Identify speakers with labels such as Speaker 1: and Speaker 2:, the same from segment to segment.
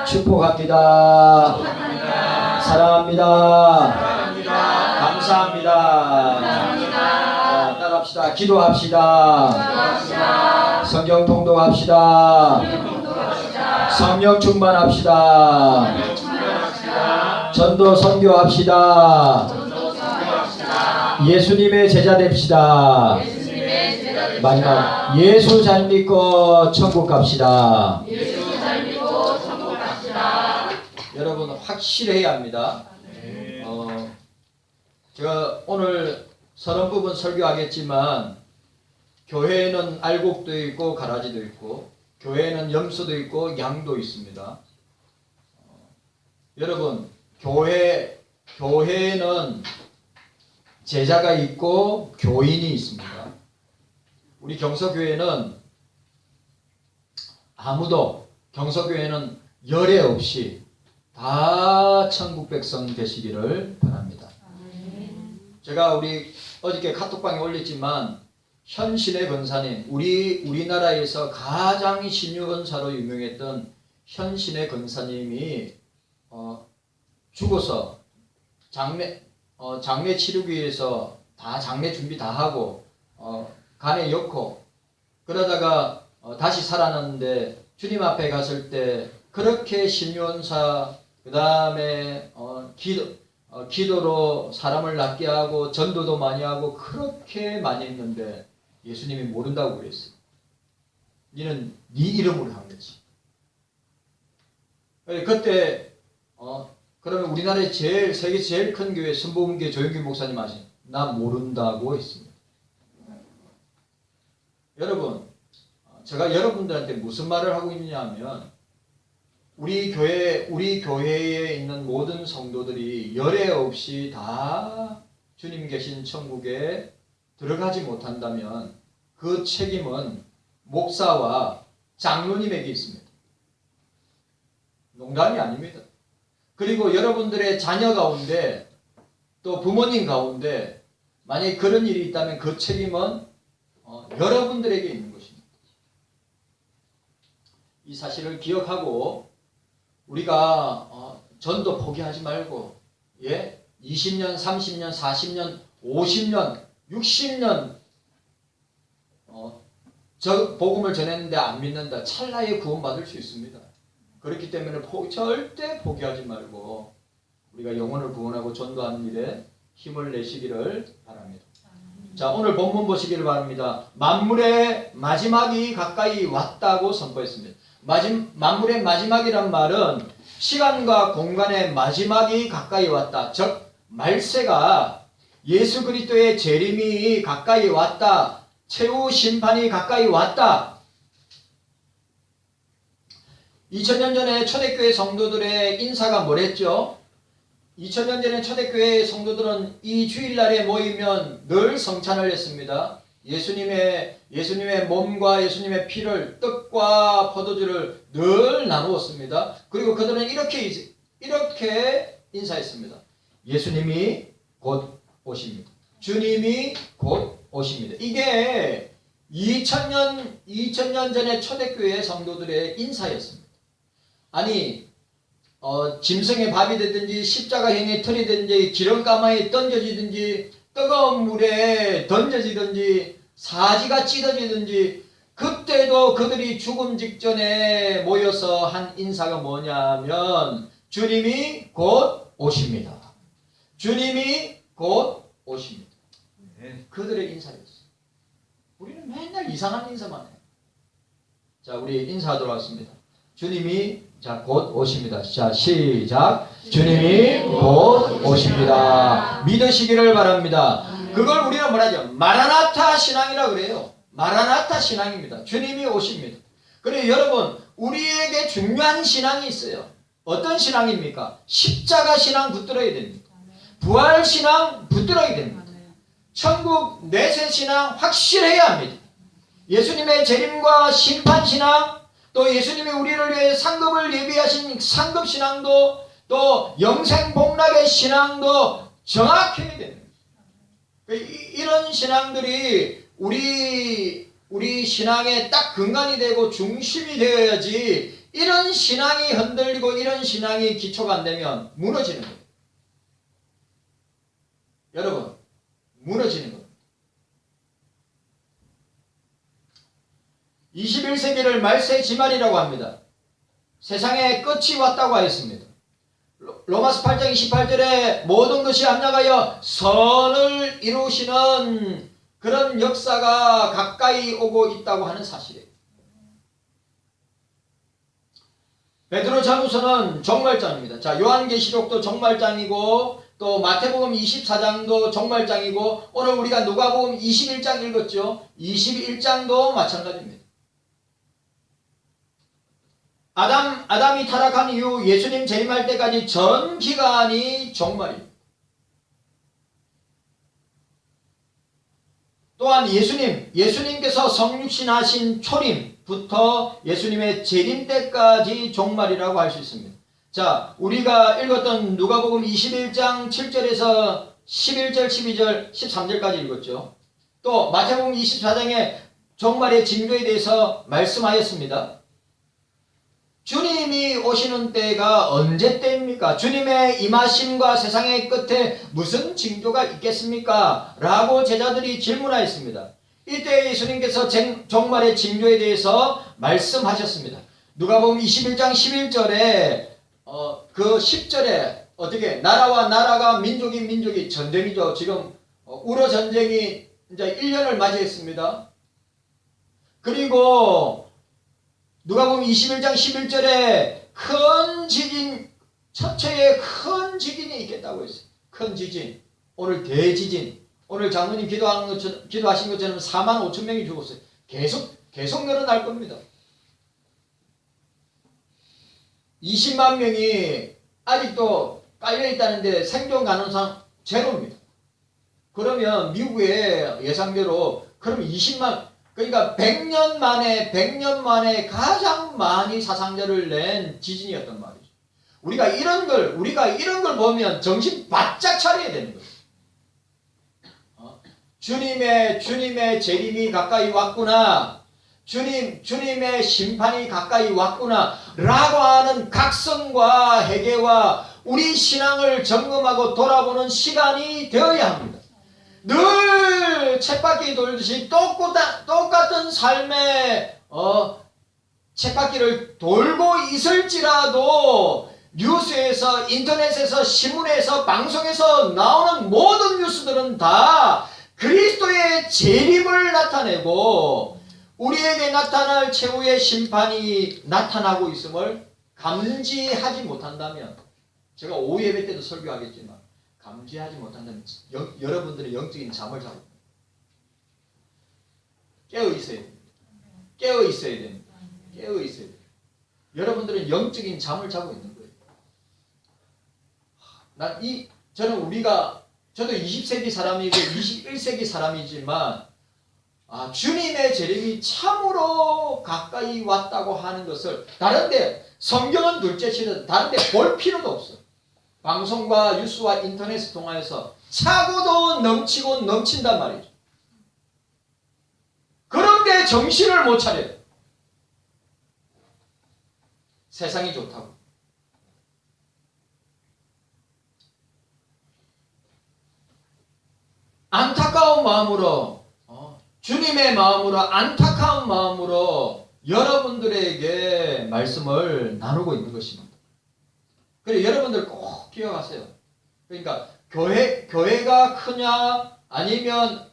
Speaker 1: 축복합니다. 사랑합니다. 감사합니다. 따라합시다. 기도합시다. 성경 통독합시다. 성령 충만합시다. 전도 선교합시다. 예수님의 제자 됩시다. 마지막 예수 잘 믿고 천국 갑시다. 여러분 확실해야 합니다. 제가 오늘 서론 부분 설교하겠지만 교회에는 알곡도 있고 가라지도 있고 교회에는 염소도 있고 양도 있습니다. 여러분 교회에는 제자가 있고 교인이 있습니다. 우리 경서교회는 경서교회는 열애 없이 다 천국 백성 되시기를 바랍니다. 제가 어저께 카톡방에 올렸지만 현신의 권사님, 우리나라에서 가장 신유권사로 유명했던 현신의 권사님이 죽어서 장례 치르기 위해서 다 장례 준비 다 하고 간에 엮고 그러다가 다시 살아났는데 주님 앞에 갔을 때 그렇게 신유원사 그 다음에 기도로 사람을 낫게 하고 전도도 많이 하고 그렇게 많이 했는데 예수님이 모른다고 그랬어요. 니는 네 이름으로 한 거지. 그때 그러면 우리나라의 세계 제일 큰 교회 선보음교회 조영규 목사님 하신 나 모른다고 했습니다. 여러분 제가 여러분들한테 무슨 말을 하고 있느냐 하면 우리 교회에 있는 모든 성도들이 열애 없이 다 주님 계신 천국에 들어가지 못한다면 그 책임은 목사와 장로님에게 있습니다. 농담이 아닙니다. 그리고 여러분들의 자녀 가운데 또 부모님 가운데 만약에 그런 일이 있다면 그 책임은 여러분들에게 있는 것입니다. 이 사실을 기억하고 우리가 전도 포기하지 말고 20년, 30년, 40년, 50년, 60년 저 복음을 전했는데 안 믿는다. 찰나에 구원받을 수 있습니다. 그렇기 때문에 절대 포기하지 말고 우리가 영혼을 구원하고 전도하는 일에 힘을 내시기를 바랍니다. 자, 오늘 본문 보시기를 바랍니다. 만물의 마지막이 가까이 왔다고 선포했습니다. 만물의 마지막이란 말은 시간과 공간의 마지막이 가까이 왔다. 즉 말세가 예수 그리스도의 재림이 가까이 왔다. 최후 심판이 가까이 왔다. 2000년 전에 초대교회 성도들의 인사가 뭐랬죠? 2000년 전에 초대교회 성도들은 이 주일날에 모이면 늘 성찬을 했습니다. 예수님의 몸과 예수님의 피를 떡과 포도주를 늘 나누었습니다. 그리고 그들은 이렇게 인사했습니다. 예수님이 곧 오십니다. 주님이 곧 오십니다. 이게 2000년 전에 초대교회 성도들의 인사였습니다. 아니 짐승의 밥이 되든지 십자가형의 털이 되든지 기름가마에 던져지든지 뜨거운 물에 던져지든지 사지가 찢어지든지 그때도 그들이 죽음 직전에 모여서 한 인사가 뭐냐면 주님이 곧 오십니다. 주님이 곧 오십니다. 그들의 인사였어요. 우리는 맨날 이상한 인사만 해요. 자, 우리 인사하도록 하겠습니다. 주님이 곧 오십니다. 자, 시작. 주님이 곧 오십니다. 믿으시기를 바랍니다. 그걸 우리는 뭐라죠? 마라나타 신앙이라고 그래요. 마라나타 신앙입니다. 주님이 오십니다. 그리고 여러분, 우리에게 중요한 신앙이 있어요. 어떤 신앙입니까? 십자가 신앙 붙들어야 됩니다. 부활 신앙 붙들어야 됩니다. 천국 내세 신앙 확실해야 합니다. 예수님의 재림과 심판 신앙, 또 예수님이 우리를 위해 상급을 예비하신 상급 신앙도, 또 영생 복락의 신앙도 정확해야 됩니다. 이런 신앙들이 우리 우리 신앙의 딱 근간이 되고 중심이 되어야지 이런 신앙이 흔들리고 이런 신앙이 기초가 안 되면 무너지는 거예요. 여러분, 무너지는 거예요. 21세기를 말세의 지말이라고 합니다. 세상의 끝이 왔다고 하였습니다. 로마서 8장 28절에 모든 것이 합력하여 선을 이루시는 그런 역사가 가까이 오고 있다고 하는 사실이에요. 베드로전후서는 종말장입니다. 자, 요한계시록도 종말장이고 또 마태복음 24장도 종말장이고 오늘 우리가 누가복음 21장 읽었죠. 21장도 마찬가지입니다. 아담이 타락한 이후 예수님 재림할 때까지 전 기간이 종말입니다. 또한 예수님께서 성육신하신 초림부터 예수님의 재림 때까지 종말이라고 할 수 있습니다. 자, 우리가 읽었던 누가복음 21장 7절에서 11절, 12절, 13절까지 읽었죠. 또 마태복음 24장에 종말의 징조에 대해서 말씀하였습니다. 주님이 오시는 때가 언제 때입니까? 주님의 임하심과 세상의 끝에 무슨 징조가 있겠습니까? 라고 제자들이 질문하였습니다. 이때 예수님께서 종말의 징조에 대해서 말씀하셨습니다. 누가복음 21장 11절에 그 10절에 어떻게 나라와 나라가 민족이 전쟁이죠. 지금 우러 전쟁이 이제 1년을 맞이했습니다. 그리고 누가복음 21장 11절에 큰 지진, 첫째의 큰 지진이 있겠다고 했어요. 큰 지진. 오늘 대지진. 오늘 장로님 기도하신 것처럼 4만 5천 명이 죽었어요. 계속 늘어날 겁니다. 20만 명이 아직도 깔려있다는데 생존 가능성 제로입니다. 그러면 미국의 예상대로 그러면 20만, 그러니까 100년 만에 가장 많이 사상자를 낸 지진이었단 말이죠. 우리가 이런 걸 보면 정신 바짝 차려야 되는 거예요. 주님의 재림이 가까이 왔구나. 주님의 심판이 가까이 왔구나. 라고 하는 각성과 회개와 우리 신앙을 점검하고 돌아보는 시간이 되어야 합니다. 늘 쳇바퀴 돌듯이 똑같은 삶의 쳇바퀴를 돌고 있을지라도 뉴스에서, 인터넷에서, 신문에서, 방송에서 나오는 모든 뉴스들은 다 그리스도의 재림을 나타내고 우리에게 나타날 최후의 심판이 나타나고 있음을 감지하지 못한다면, 제가 오후 예배 때도 설교하겠지만 감지하지 못한다면 여러분들의 영적인 잠을 자고 깨어 있어야 됩니다. 깨어 있어야 됩니다. 깨어 있어야 됩니다. 여러분들은 영적인 잠을 자고 있는 거예요. 저도 20세기 사람이고 21세기 사람이지만 주님의 재림이 참으로 가까이 왔다고 하는 것을 다른데, 성경은 둘째치는 다른데 볼 필요도 없어요. 방송과 뉴스와 인터넷을 통해서 차고도 넘치고 넘친단 말이죠. 그런데 정신을 못 차려요. 세상이 좋다고. 안타까운 마음으로, 주님의 마음으로, 안타까운 마음으로 여러분들에게 말씀을 나누고 있는 것입니다. 그래서 여러분들 꼭 기억하세요. 그러니까 교회가 크냐 아니면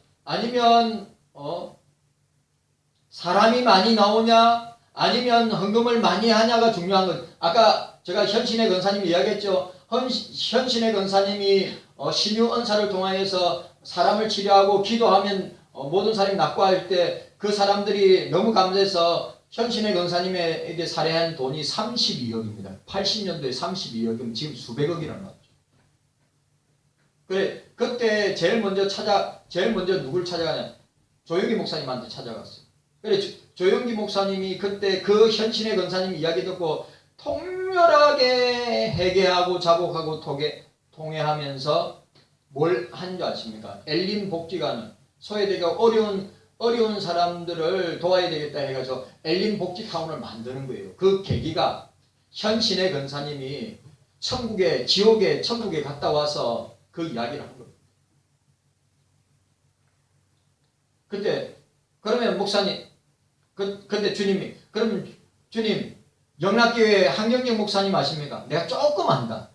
Speaker 1: 사람이 많이 나오냐 아니면 헌금을 많이 하냐가 중요한 것. 아까 제가 현신의 권사님이 이야기했죠. 현신의 권사님이 신유 은사를 통하여서 사람을 치료하고 기도하면 모든 사람이 낫고할 때 그 사람들이 너무 감사해서 현신의 권사님에게 살해한 돈이 32억입니다. 80년도에 32억이면 지금 수백억이라는 거죠. 그래, 그때 제일 먼저 누굴 찾아가냐? 조영기 목사님한테 찾아갔어요. 그래, 조영기 목사님이 그때 그 현신의 권사님 이야기 듣고 통렬하게 회개하고 자복하고 통회하면서 뭘 한 줄 아십니까? 엘린 복지관은 소외되고 어려운 사람들을 도와야 되겠다 해가지고 엘린 복지타운을 만드는 거예요. 그 계기가 현신의 권사님이 천국에, 지옥에, 천국에 갔다 와서 그 이야기를 한 겁니다. 근데 그러면 목사님, 근데 주님이, 그럼 주님 영락교회 한경영 목사님 아십니까? 내가 조금 안다.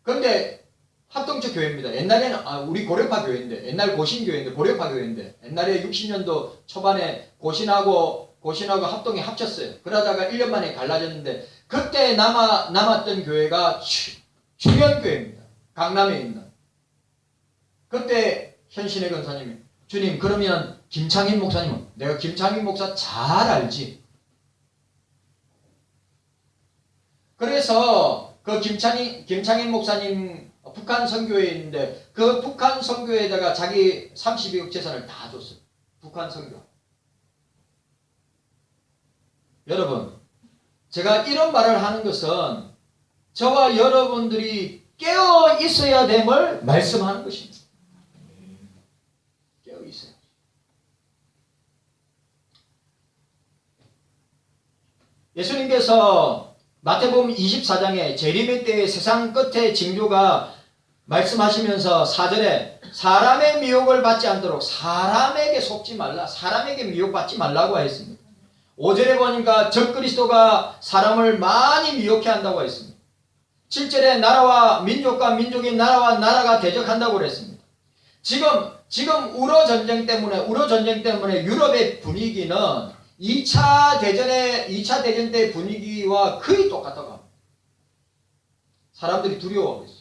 Speaker 1: 그런데 합동적 교회입니다. 옛날에는 우리 고려파 교회인데, 옛날 고신교회인데, 고려파 교회인데, 옛날에 60년도 초반에 고신하고 합동이 합쳤어요. 그러다가 1년 만에 갈라졌는데, 그때 남았던 교회가 주변교회입니다. 강남에 있는. 그때 현신의 권사님이, 주님 그러면 김창인 목사님은, 내가 김창인 목사 잘 알지. 그래서 그 김창인 목사님 북한 선교회에 있는데 그 북한 선교회에다가 자기 32억 재산을 다 줬어요. 북한 선교. 여러분, 제가 이런 말을 하는 것은 저와 여러분들이 깨어 있어야 됨을 말씀하는 것입니다. 깨어 있어요. 예수님께서 마태복음 24장에 재림의 때의 세상 끝의 징조가 말씀하시면서 4절에 사람의 미혹을 받지 않도록 사람에게 속지 말라, 사람에게 미혹받지 말라고 했습니다. 5절에 보니까 적그리스도가 사람을 많이 미혹해 한다고 했습니다. 7절에 나라와 민족과 민족이 나라와 나라가 대적한다고 그랬습니다. 지금 우로 전쟁 때문에 유럽의 분위기는 2차 대전 때 분위기와 거의 똑같다고 합니다. 사람들이 두려워하고 있어요.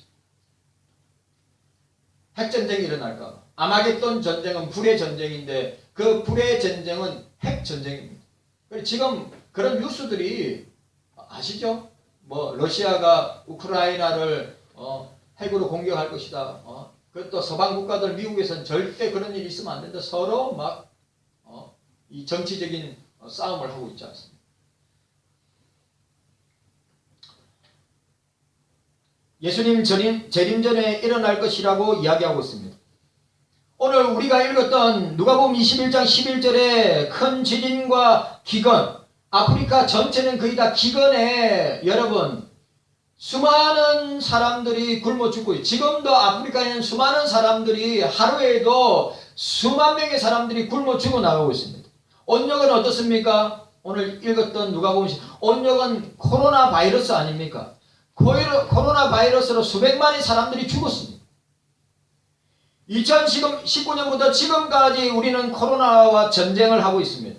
Speaker 1: 핵전쟁이 일어날까 봐. 아마겟돈 전쟁은 불의 전쟁인데 그 불의 전쟁은 핵전쟁입니다. 지금 그런 뉴스들이 아시죠? 뭐 러시아가 우크라이나를 핵으로 공격할 것이다. 그것도 서방 국가들 미국에서는 절대 그런 일이 있으면 안 된다. 서로 막 이 정치적인 싸움을 하고 있지 않습니까? 예수님 재림 전에 일어날 것이라고 이야기하고 있습니다. 오늘 우리가 읽었던 누가복음 21장 11절에 큰 지진과 기근, 아프리카 전체는 거의 다 기근에 여러분 수많은 사람들이 굶어 죽고 있어요. 지금도 아프리카에는 수많은 사람들이 하루에도 수만 명의 사람들이 굶어 죽어 나가고 있습니다. 온역은 어떻습니까? 오늘 읽었던 누가복음 온역은 코로나 바이러스 아닙니까? 코로나 바이러스로 수백만의 사람들이 죽었습니다. 2019년부터 지금까지 우리는 코로나와 전쟁을 하고 있습니다.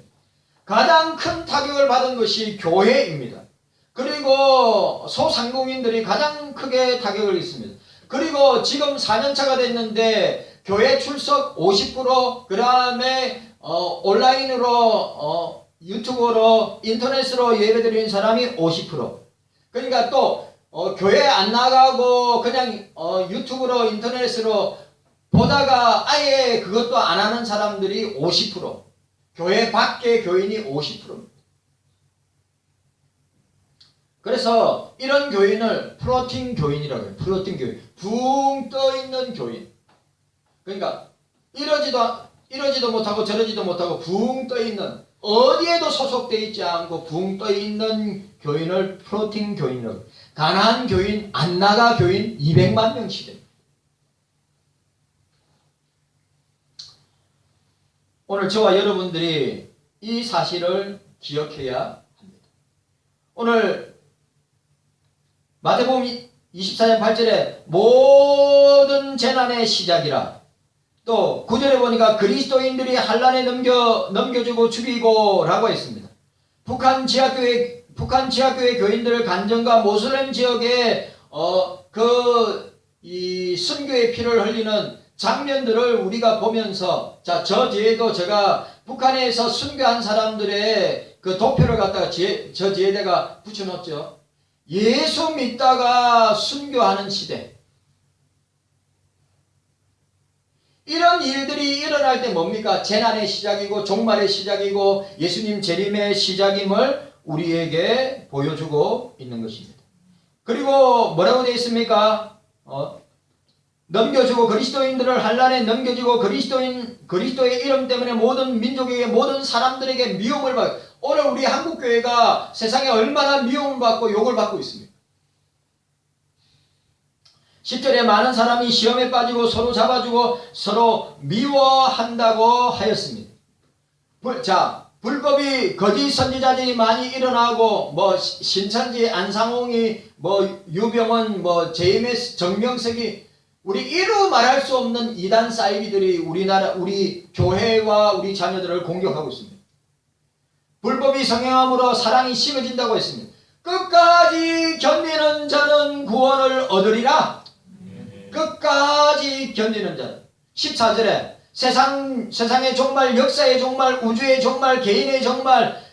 Speaker 1: 가장 큰 타격을 받은 것이 교회입니다. 그리고 소상공인들이 가장 크게 타격을 입습니다. 그리고 지금 4년차가 됐는데 교회 출석 50%, 그 다음에 온라인으로 유튜브로 인터넷으로 예배드리는 사람이 50%. 그러니까 또 교회 안 나가고 그냥 유튜브로 인터넷으로 보다가 아예 그것도 안 하는 사람들이 50%. 교회 밖에 교인이 50%입니다. 그래서 이런 교인을 플로팅 교인이라고 해요. 플로팅 교인. 붕 떠 있는 교인. 그러니까 이러지도 못하고 저러지도 못하고 붕 떠 있는, 어디에도 소속되어 있지 않고 붕 떠 있는 교인을 플로팅 교인이라고 해요. 가난한 교인, 안 나가 교인 200만 명 시대. 오늘 저와 여러분들이 이 사실을 기억해야 합니다. 오늘 마태복음 24장 8절에 모든 재난의 시작이라, 또 9절에 보니까 그리스도인들이 환난에 넘겨주고 죽이고 라고 했습니다. 북한 지하교회 교인들을 간정과 모슬렘 지역에 이 순교의 피를 흘리는 장면들을 우리가 보면서, 자, 저 뒤에도 제가 북한에서 순교한 사람들의 그 도표를 갖다가 저 뒤에다가 붙여놓죠. 예수 믿다가 순교하는 시대. 이런 일들이 일어날 때 뭡니까? 재난의 시작이고 종말의 시작이고 예수님 재림의 시작임을 우리에게 보여주고 있는 것입니다. 그리고 뭐라고 되어 있습니까? 넘겨주고 그리스도인들을 환난에 넘겨주고 그리스도의 이름 때문에 모든 민족에게 모든 사람들에게 미움을 받고 오늘 우리 한국교회가 세상에 얼마나 미움을 받고 욕을 받고 있습니까? 10절에 많은 사람이 시험에 빠지고 서로 잡아주고 서로 미워한다고 하였습니다. 불법이 거짓 선지자들이 많이 일어나고 신천지 안상홍이 유병원 JMS 정명석이 우리 이루 말할 수 없는 이단 사이비들이 우리 교회와 우리 자녀들을 공격하고 있습니다. 불법이 성행함으로 사랑이 식어진다고 했습니다. 끝까지 견디는 자는 구원을 얻으리라. 끝까지 견디는 자는. 14절에 세상의 종말, 역사의 종말, 우주의 종말, 개인의 종말,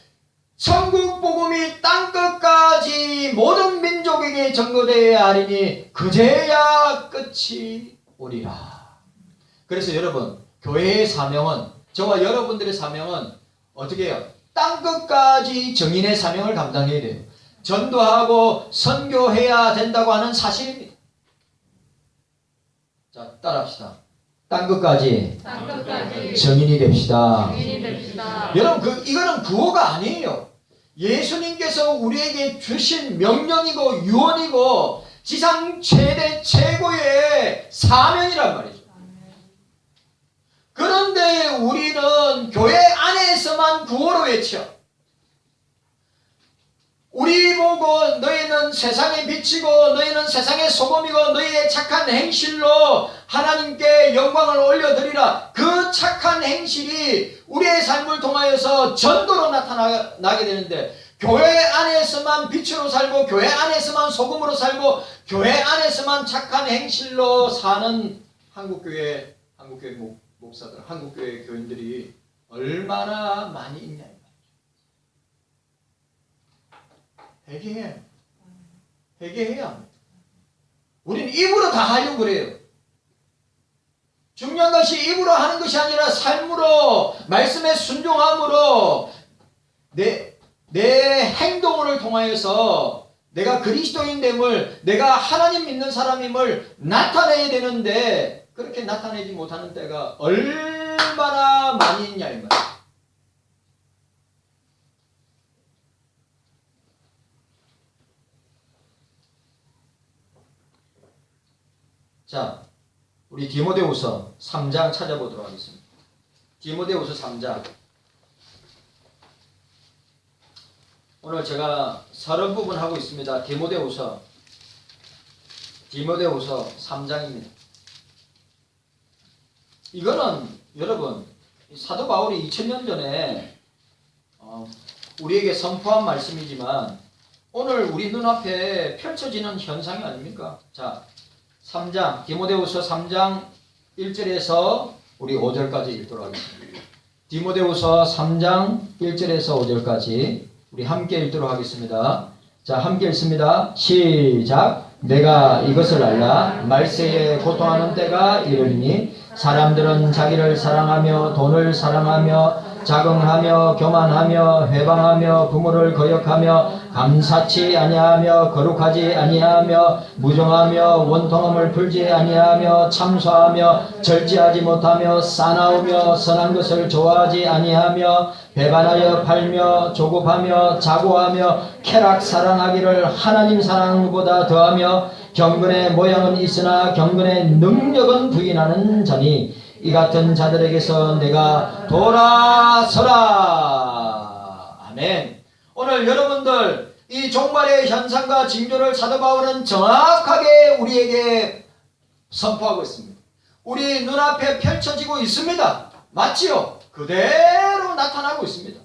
Speaker 1: 천국 복음이 땅끝까지 모든 민족에게 전거되어야 하리니 그제야 끝이 오리라. 그래서 여러분, 교회의 사명은, 저와 여러분들의 사명은 어떻게 해요? 땅끝까지 정인의 사명을 감당해야 돼요. 전도하고 선교해야 된다고 하는 사실입니다. 자, 따라합시다. 땅끝까지 정인이 됩시다. 여러분, 이거는 구호가 아니에요. 예수님께서 우리에게 주신 명령이고 유언이고 지상 최대 최고의 사명이란 말이죠. 그런데 우리는 교회 안에서만 구호로 외쳐. 우리 보고 너희는 세상에 비치고 너희는 세상의 소금이고 너희의 착한 행실로 하나님께 영광을 올려드리라. 그 착한 행실이 우리의 삶을 통하여서 전도로 나타나게 되는데, 교회 안에서만 빛으로 살고 교회 안에서만 소금으로 살고 교회 안에서만 착한 행실로 사는 한국교회 목사들, 한국교회 교인들이 얼마나 많이 있냐. 회개해야 합니다. 우리는 입으로 다 하려고 그래요. 중요한 것이 입으로 하는 것이 아니라 삶으로, 말씀에 순종함으로 내 행동을 통하여서 내가 그리스도인됨을, 내가 하나님 믿는 사람임을 나타내야 되는데, 그렇게 나타내지 못하는 때가 얼마나 많이 있냐 이 말이에요. 자, 우리 디모데후서 3장 찾아보도록 하겠습니다. 디모데후서 3장. 오늘 제가 서론 부분 하고 있습니다. 디모데후서 3장입니다. 이거는 여러분, 사도 바울이 2000년 전에 우리에게 선포한 말씀이지만 오늘 우리 눈앞에 펼쳐지는 현상이 아닙니까? 자, 3장, 디모데후서 3장 1절에서 우리 5절까지 읽도록 하겠습니다. 디모데후서 3장 1절에서 5절까지 우리 함께 읽도록 하겠습니다. 자, 함께 읽습니다. 시작. 내가 이것을 알라. 말세에 고통하는 때가 이르리니 사람들은 자기를 사랑하며 돈을 사랑하며 자긍하며 교만하며 회방하며 부모를 거역하며 감사치 아니하며 거룩하지 아니하며 무정하며 원통함을 풀지 아니하며 참소하며 절제하지 못하며 싸나우며 선한 것을 좋아하지 아니하며 배반하여 팔며 조급하며 자고하며 쾌락 사랑하기를 하나님 사랑보다 더하며 경건의 모양은 있으나 경건의 능력은 부인하는 자니 이 같은 자들에게서 내가 돌아서라. 아멘. 오늘 여러분들 이 종말의 현상과 징조를 사도 바울은 정확하게 우리에게 선포하고 있습니다. 우리 눈앞에 펼쳐지고 있습니다. 맞지요? 그대로 나타나고 있습니다.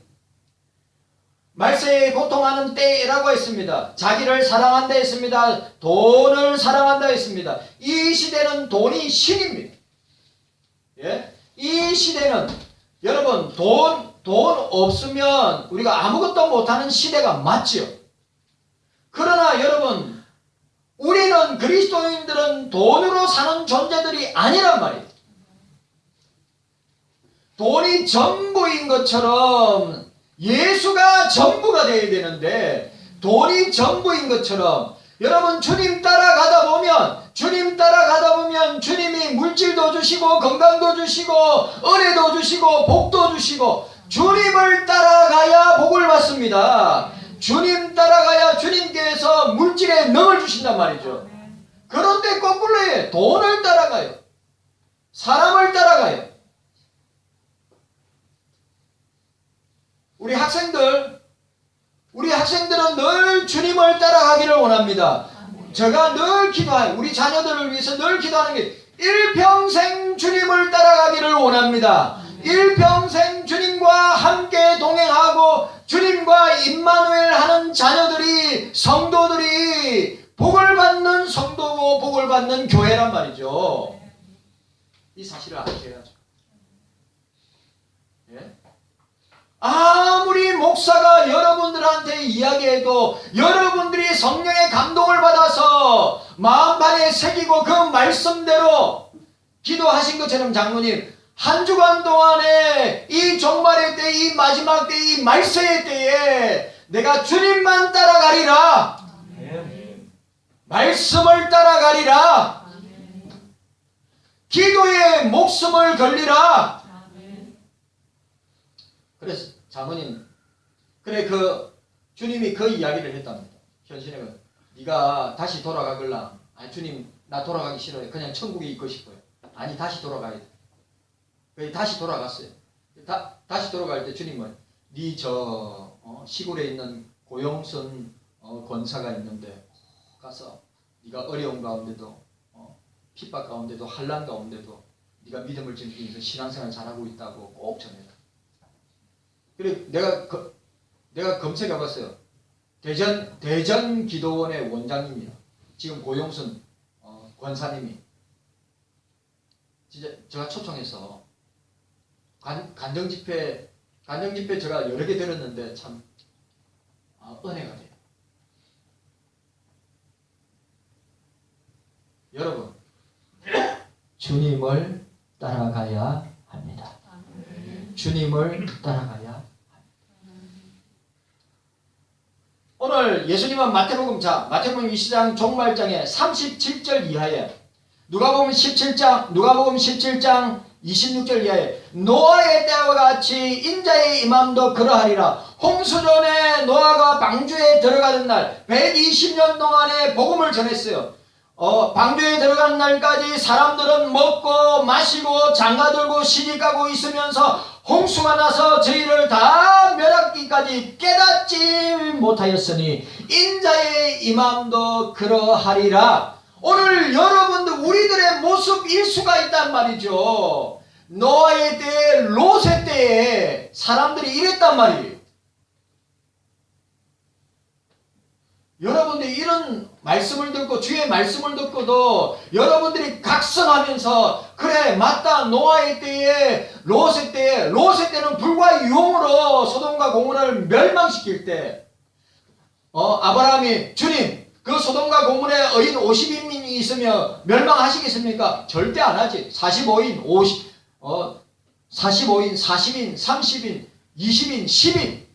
Speaker 1: 말세에 고통하는 때라고 했습니다. 자기를 사랑한다 했습니다. 돈을 사랑한다 했습니다. 이 시대는 돈이 신입니다. 예? 이 시대는 여러분 돈 없으면 우리가 아무것도 못하는 시대가 맞지요. 그러나 여러분, 우리는 그리스도인들은 돈으로 사는 존재들이 아니란 말이에요. 돈이 전부인 것처럼 예수가 전부가 되어야 되는데, 돈이 전부인 것처럼 여러분 주님 따라가다 보면 주님이 물질도 주시고 건강도 주시고 은혜도 주시고 복도 주시고 주님을 따라가야 복을 받습니다. 주님 따라가야 주님께서 물질의 능을 주신단 말이죠. 그런데 거꾸로 해. 돈을 따라가요. 사람을 따라가요. 우리 학생들은 늘 주님을 따라가기를 원합니다. 제가 늘 기도해요. 우리 자녀들을 위해서 늘 기도하는 게 일평생 주님을 따라가기를 원합니다. 일평생 주님과 함께 동행하고 주님과 임마누엘 하는 자녀들이 성도들이 복을 받는 성도고 복을 받는 교회란 말이죠. 이 사실을 아셔야죠. 예? 아무리 목사가 여러분들한테 이야기해도 여러분들이 성령의 감동을 받아서 마음판에 새기고 그 말씀대로 기도하신 것처럼 장로님 한 주간 동안에 이 종말의 때, 이 마지막 때, 이 말세의 때에 내가 주님만 따라가리라. 말씀을 따라가리라. 기도에 목숨을 걸리라. 그래서 장모님 그래 주님이 그 이야기를 했답니다. 현신에가 네가 다시 돌아가길라. 아니 주님 나 돌아가기 싫어요. 그냥 천국에 있고 싶어요. 아니 다시 돌아가야 돼. 그래서 다시 돌아갔어요. 다시 돌아갈 때 주님은 네 시골에 있는 고용선 권사가 있는데 가서 네가 어려운 가운데도 핍박 가운데도 환난 가운데도 네가 믿음을 지키면서 신앙생활 잘하고 있다고 꼭 전해라. 그래 내가 검색해봤어요. 대전 기도원의 원장님이요. 지금 고용선 권사님이 진짜 제가 초청해서 간정집회 제가 여러 개 들었는데 참 은혜가 돼요. 여러분 주님을 따라가야 합니다. 주님을 따라가야 합니다. 오늘 예수님은 마태복음 20장 종말장에 37절 이하에 누가복음 17장 26절 이하에 노아의 때와 같이 인자의 임함도 그러하리라. 홍수전에 노아가 방주에 들어가는 날 120년 동안의 복음을 전했어요. 방주에 들어가는 날까지 사람들은 먹고 마시고 장가들고 시집가고 있으면서 홍수가 나서 저희를 다 멸하기까지 깨닫지 못하였으니 인자의 임함도 그러하리라. 오늘 여러분들 우리들의 모습일 수가 있단 말이죠. 노아의 때에 롯의 때에 사람들이 이랬단 말이에요. 여러분들이 이런 말씀을 듣고 주의 말씀을 듣고도 여러분들이 각성하면서 그래 맞다 노아의 때에 롯의 때는 불과 유혹으로 소돔과 고모라를 멸망시킬 때 아브라함이 주님 그 소돔과 고모라에 의인 50인민이 있으면 멸망하시겠습니까? 절대 안 하지. 45인 40인 30인 20인 10인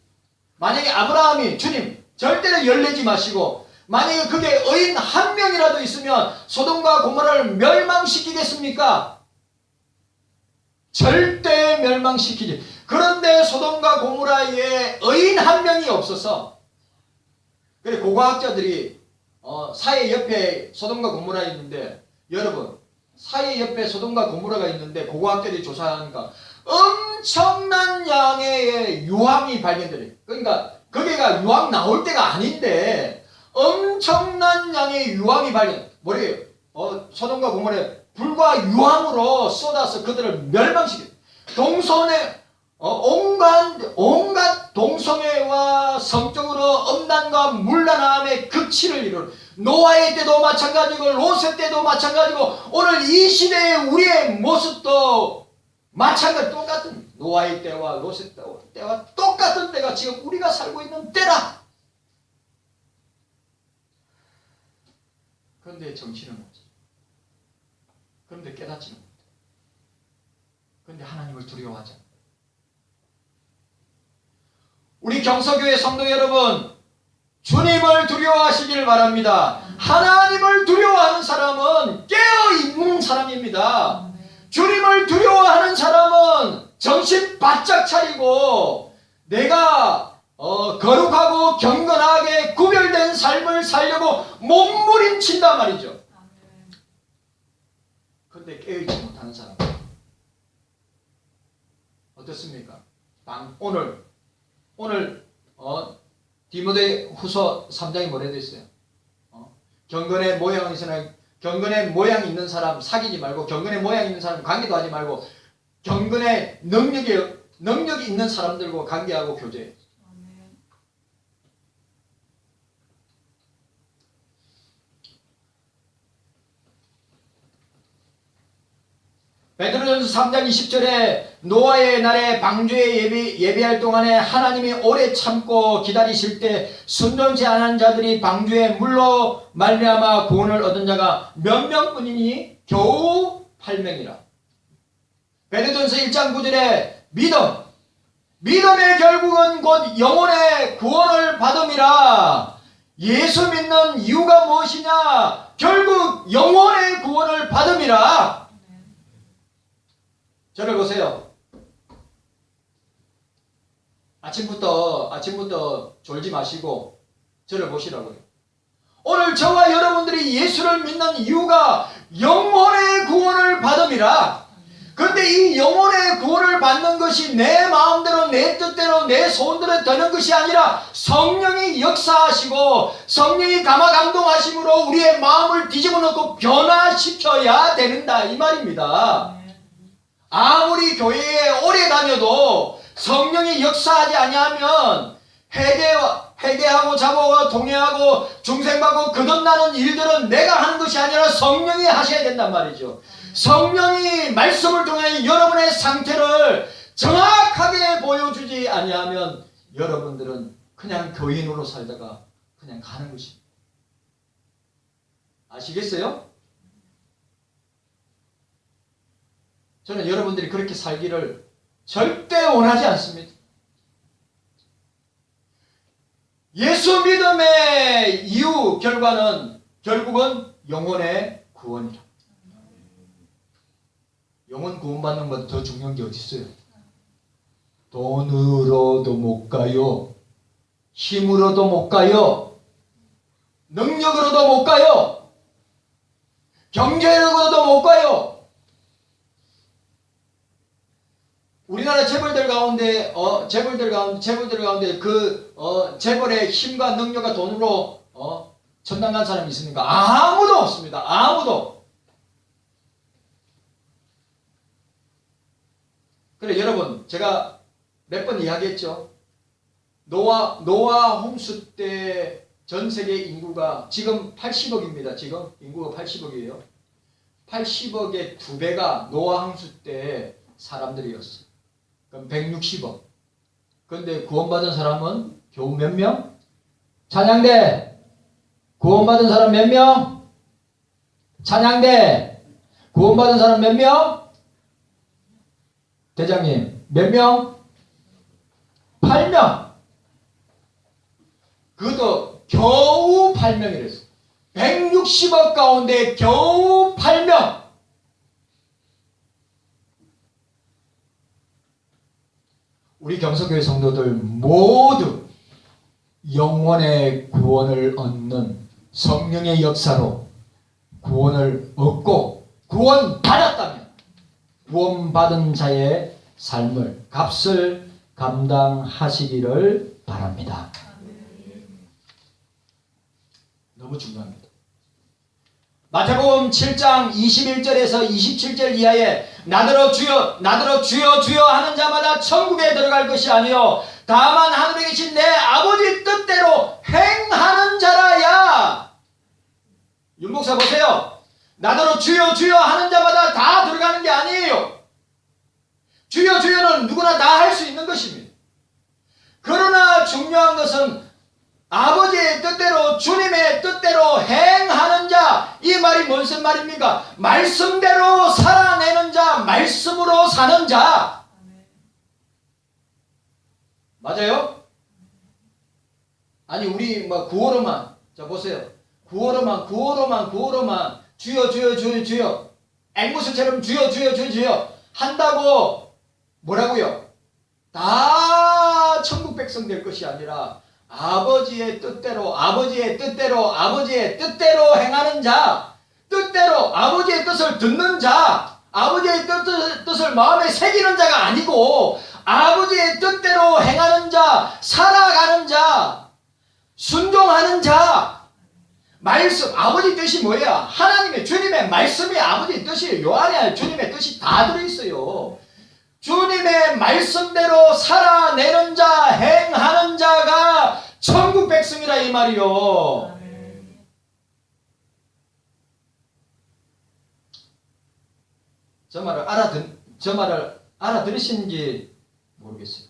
Speaker 1: 만약에 아브라함이 주님 절대로 열내지 마시고 만약에 그게 의인 한 명이라도 있으면 소돔과 고모라를 멸망시키겠습니까? 절대 멸망시키지. 그런데 소돔과 고모라에 의인 한 명이 없어서 그래 고고학자들이 사해 옆에 소돔과 고모라 있는데 여러분 사해 옆에 소돔과 고모라가 있는데 고고학자들이 조사하니까 엄청난 양의 유황이 발견돼요. 그러니까 거기가 유황 나올 때가 아닌데 엄청난 양의 유황이 발견. 뭐래요? 소돔과 고모라에 불과 유황으로 쏟아서 그들을 멸망시켜. 동성애 온갖 동성애와 성적으로 음란과 문란함의 극치를 이루는 노아의 때도 마찬가지고 롯의 때도 마찬가지고 오늘 이 시대의 우리의 모습도 마찬가지 똑같은 노아의 때와 롯의 때와 똑같은 때가 지금 우리가 살고 있는 때라. 그런데 정신은 없지. 그런데 깨닫지는 못해. 그런데 하나님을 두려워하지 않아. 우리 경서교회 성도 여러분 주님을 두려워하시기를 바랍니다. 하나님을 두려워하는 사람은 깨어있는 사람입니다. 주님을 두려워하는 사람은 정신 바짝 차리고 내가 거룩하고 경건하게 구별된 삶을 살려고 몸부림친단 말이죠. 그런데 깨어있지 못하는 사람 어떻습니까? 오늘 디모데후서 3장에 뭐라 되어 있어요? 경건의 모양이 있는 사람 사귀지 말고, 경건의 모양이 있는 사람 관계도 하지 말고, 경건의 능력이 있는 사람들과 관계하고 교제해. 베드로전서 3장 20절에 노아의 날에 방주에 예비할 동안에 하나님이 오래 참고 기다리실 때 순종치 않은 자들이 방주에 물로 말미암아 구원을 얻은 자가 몇 명뿐이니 겨우 8명이라. 베드로전서 1장 9절에 믿음의 결국은 곧 영혼의 구원을 받음이라. 예수 믿는 이유가 무엇이냐? 결국 영혼의 구원을 받음이라. 저를 보세요. 아침부터 졸지 마시고 저를 보시라고요. 오늘 저와 여러분들이 예수를 믿는 이유가 영혼의 구원을 받음이라. 그런데 이 영혼의 구원을 받는 것이 내 마음대로, 내 뜻대로, 내 소원대로 되는 것이 아니라 성령이 역사하시고 성령이 감화감동하심으로 우리의 마음을 뒤집어 놓고 변화시켜야 된다 이 말입니다. 아무리 교회에 오래 다녀도 성령이 역사하지 아니하면 회개하고 자복하고 동의하고 중생받고 거듭나는 일들은 내가 하는 것이 아니라 성령이 하셔야 된단 말이죠. 성령이 말씀을 통해 여러분의 상태를 정확하게 보여주지 아니하면 여러분들은 그냥 교인으로 살다가 그냥 가는 것입니다. 아시겠어요? 저는 여러분들이 그렇게 살기를 절대 원하지 않습니다. 예수 믿음의 이유 결과는 결국은 영혼의 구원이라. 영혼 구원받는 것보다 더 중요한 게 어디 있어요? 돈으로도 못 가요. 힘으로도 못 가요. 능력으로도 못 가요. 경제력으로도 못 가요. 우리나라 재벌들 가운데 재벌의 힘과 능력과 돈으로 천당 간 사람이 있습니까? 아무도 없습니다. 아무도. 그래 여러분, 제가 몇 번 이야기했죠. 노아 홍수 때 전 세계 인구가 지금 80억입니다. 지금 인구가 80억이에요. 80억의 2배가 노아 홍수 때 사람들이었어요. 그럼 160억. 그런데 구원받은 사람은 겨우 몇 명? 찬양대. 구원받은 사람 몇 명? 찬양대. 구원받은 사람 몇 명? 대장님 몇 명? 8명. 그것도 겨우 8명이랬어. 160억 가운데 겨우 8명. 우리 경서교회 성도들 모두 영혼의 구원을 얻는 성령의 역사로 구원을 얻고 구원받았다면 구원받은 자의 삶을 값을 감당하시기를 바랍니다. 너무 중요합니다. 마태복음 7장 21절에서 27절 이하에 나더러 주여 나더러 주여 주여 하는 자마다 천국에 들어갈 것이 아니요 다만 하늘에 계신 내 아버지 뜻대로 행하는 자라야. 윤목사 보세요. 나더러 주여 주여 하는 자마다 다 들어가는 게 아니에요. 주여 주여는 누구나 다 할 수 있는 것입니다. 그러나 중요한 것은 아버지의 뜻대로 주님의 뜻대로 행하는 자. 이 말이 무슨 말입니까? 말씀대로 살아내는 자, 말씀으로 사는 자. 맞아요? 아니 우리 구호로만 자 보세요. 구호로만 주여 주여 주여 주여 앵무새처럼 주여 주여 주여 주여 한다고 뭐라고요? 다 천국 백성 될 것이 아니라 아버지의 뜻대로 행하는 자, 뜻대로 아버지의 뜻을 듣는 자, 아버지의 뜻을 마음에 새기는 자가 아니고 아버지의 뜻대로 행하는 자, 살아가는 자, 순종하는 자. 말씀, 아버지 뜻이 뭐야? 하나님의 주님의 말씀이 아버지 뜻이에요. 요 안에 주님의 뜻이 다 들어있어요. 주님의 말씀대로 살아내는 자, 행하는 자가 천국 백성이라 이 말이요. 저 말을 알아들으시는지 모르겠어요.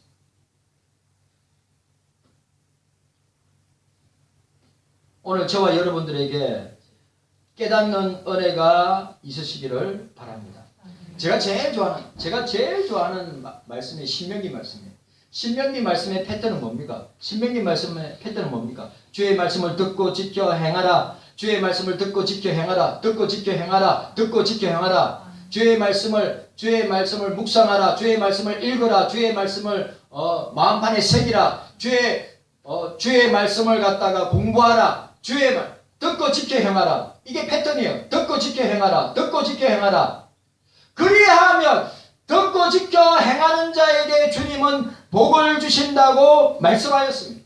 Speaker 1: 오늘 저와 여러분들에게 깨닫는 은혜가 있으시기를 바랍니다. 제가 제일 좋아하는 말씀이 신명기 말씀이에요. 신명기 말씀의 패턴은 뭡니까? 신명기 말씀의 패턴은 뭡니까? 주의 말씀을 듣고 지켜 행하라. 주의 말씀을 듣고 지켜 행하라. 듣고 지켜 행하라. 듣고 지켜 행하라. 주의 말씀을 묵상하라. 주의 말씀을 읽어라. 주의 말씀을 마음판에 새기라. 주의 말씀을 갖다가 공부하라. 주의 말 듣고 지켜 행하라. 이게 패턴이에요. 듣고 지켜 행하라. 듣고 지켜 행하라. 그리하면 듣고 지켜 행하는 자에게 주님은 복을 주신다고 말씀하셨습니다.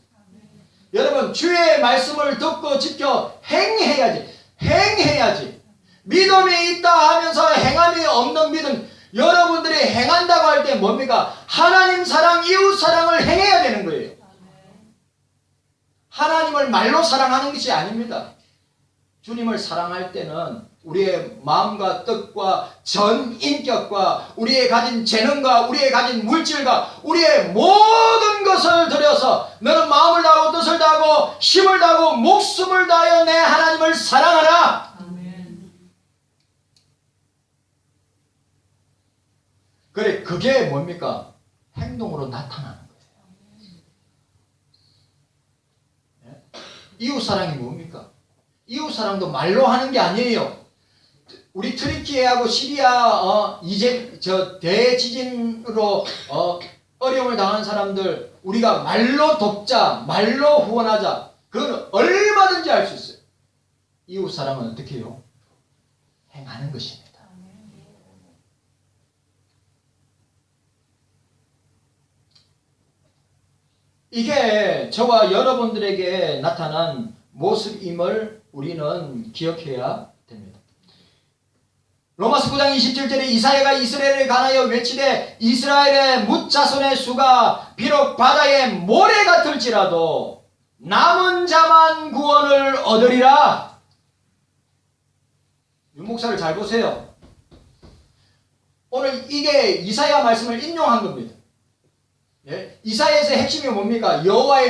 Speaker 1: 여러분, 주의 말씀을 듣고 지켜 행해야지. 믿음이 있다 하면서 행함이 없는 믿음. 여러분들이 행한다고 할 때 뭡니까? 하나님 사랑, 이웃 사랑을 행해야 되는 거예요. 하나님을 말로 사랑하는 것이 아닙니다. 주님을 사랑할 때는 우리의 마음과 뜻과 전 인격과 우리의 가진 재능과 우리의 가진 물질과 우리의 모든 것을 들여서 너는 마음을 다하고 뜻을 다하고 힘을 다하고 목숨을 다하여 내 하나님을 사랑하라. 아멘. 그래, 그게 뭡니까? 행동으로 나타나는 거예요. 이웃사랑이 뭡니까? 이웃사랑도 말로 하는 게 아니에요. 우리 트리키예하고 시리아 대지진으로 어려움을 당한 사람들 우리가 말로 돕자, 말로 후원하자. 그건 얼마든지 할 수 있어요. 이웃사랑은 어떻게 해요? 행하는 것입니다. 이게 저와 여러분들에게 나타난 모습임을 우리는 기억해야 됩니다. 로마서 9장 27절에 이사야가 이스라엘에 관하여 외치되 이스라엘의 뭇자손의 수가 비록 바다의 모래 같을지라도 남은 자만 구원을 얻으리라. 윤 목사를 잘 보세요. 오늘 이게 이사야 말씀을 인용한 겁니다. 예? 이사야에서의 핵심이 뭡니까? 여호와의